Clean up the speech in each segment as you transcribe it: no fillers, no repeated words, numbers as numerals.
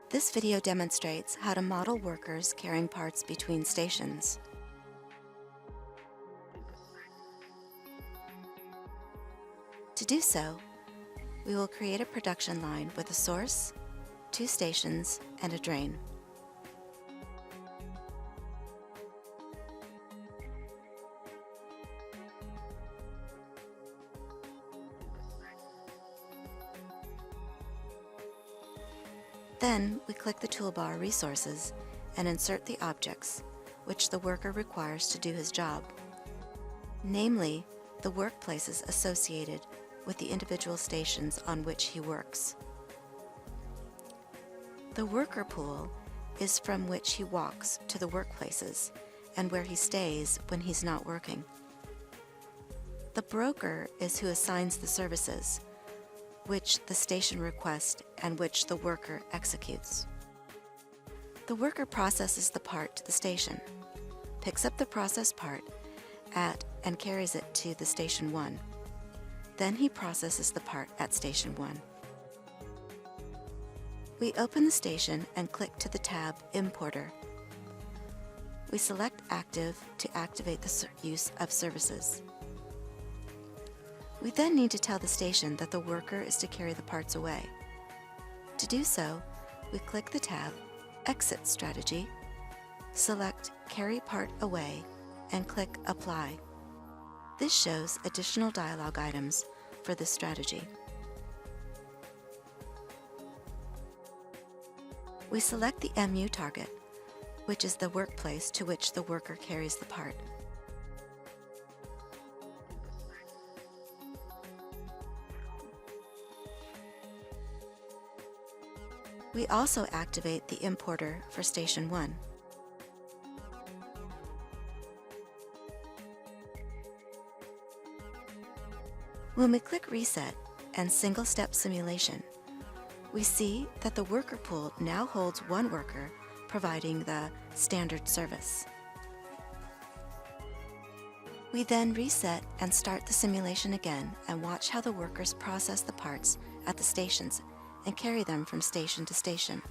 This video demonstrates how to model workers carrying parts between stations. To do so, we will create a production line with a source, 2 stations, and a drain. Then we click the toolbar Resources and insert the objects which the worker requires to do his job, namely the workplaces associated with the individual stations on which he works. The worker pool is from which he walks to the workplaces and where he stays when he's not working. The broker is who assigns the services, which the station requests and which the worker executes. The worker processes the part to the station, picks up the processed part at and carries it to the station 1. Then he processes the part at station 1. We open the station and click to the tab Importer. We select Active to activate the use of services. We then need to tell the station that the worker is to carry the parts away. To do so, we click the tab Exit Strategy, select Carry Part Away, and click Apply. This shows additional dialog items for this strategy. We select the MU target, which is the workplace to which the worker carries the part. We also activate the importer for Station 1. When we click Reset and Single Step Simulation, we see that the worker pool now holds one worker providing the standard service. We then reset and start the simulation again and watch how the workers process the parts at the stations and carry them from station to station.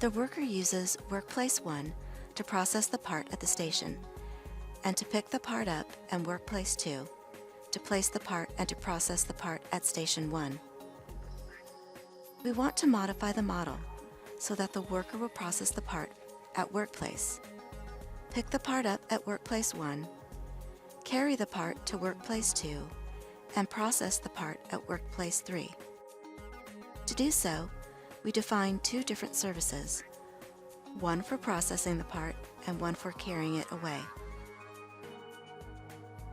The worker uses Workplace 1 to process the part at the station, and to pick the part up, and Workplace 2 to place the part and to process the part at Station 1. We want to modify the model so that the worker will process the part at Workplace, pick the part up at Workplace 1, carry the part to Workplace 2, and process the part at Workplace 3. To do so, we define 2 different services, one for processing the part and one for carrying it away.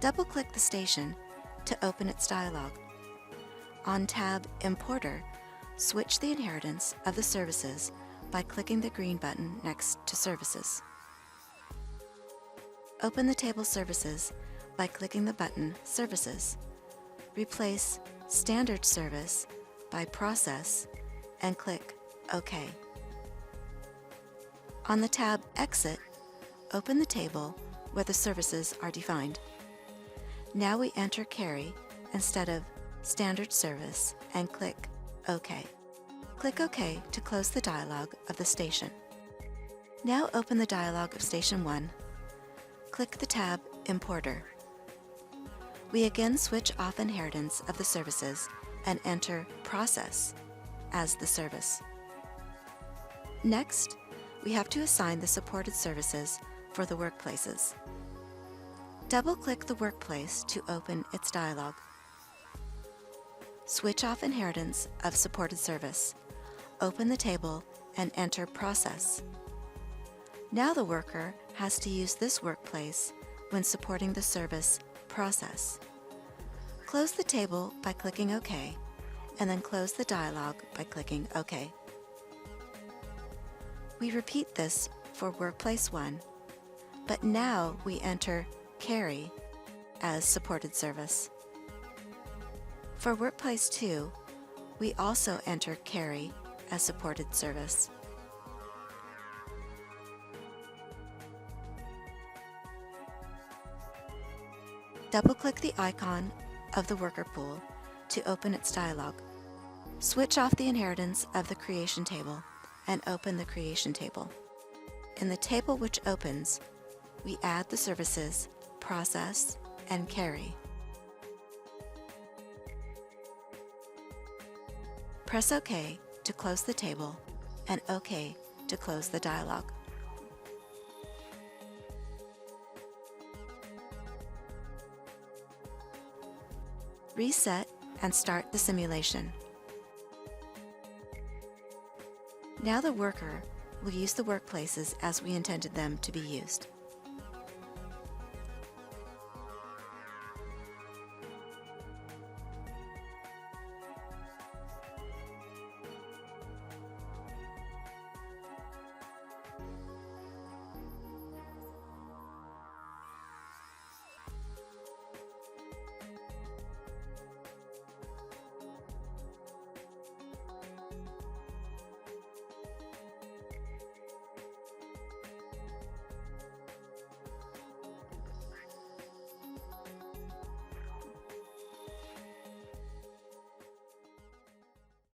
Double-click the station to open its dialog. On tab Importer, switch the inheritance of the services by clicking the green button next to Services. Open the table Services by clicking the button Services. Replace Standard Service by Process and click OK. On the tab Exit, open the table where the services are defined. Now we enter Carry instead of Standard Service and click OK. Click OK to close the dialog of the station. Now open the dialog of Station 1. Click the tab Importer. We again switch off inheritance of the services and enter Process as the service. Next, we have to assign the supported services for the workplaces. Double-click the workplace to open its dialog. Switch off inheritance of supported service. Open the table and enter Process. Now the worker has to use this workplace when supporting the service Process. Close the table by clicking OK, and then close the dialog by clicking OK. We repeat this for Workplace 1, but now we enter Carry as supported service. For Workplace 2, we also enter Carry as supported service. Double-click the icon of the worker pool to open its dialog. Switch off the inheritance of the creation table and open the creation table. In the table which opens, we add the services process and carry. Press OK to close the table and OK to close the dialog. Reset and start the simulation. Now the worker will use the workplaces as we intended them to be used.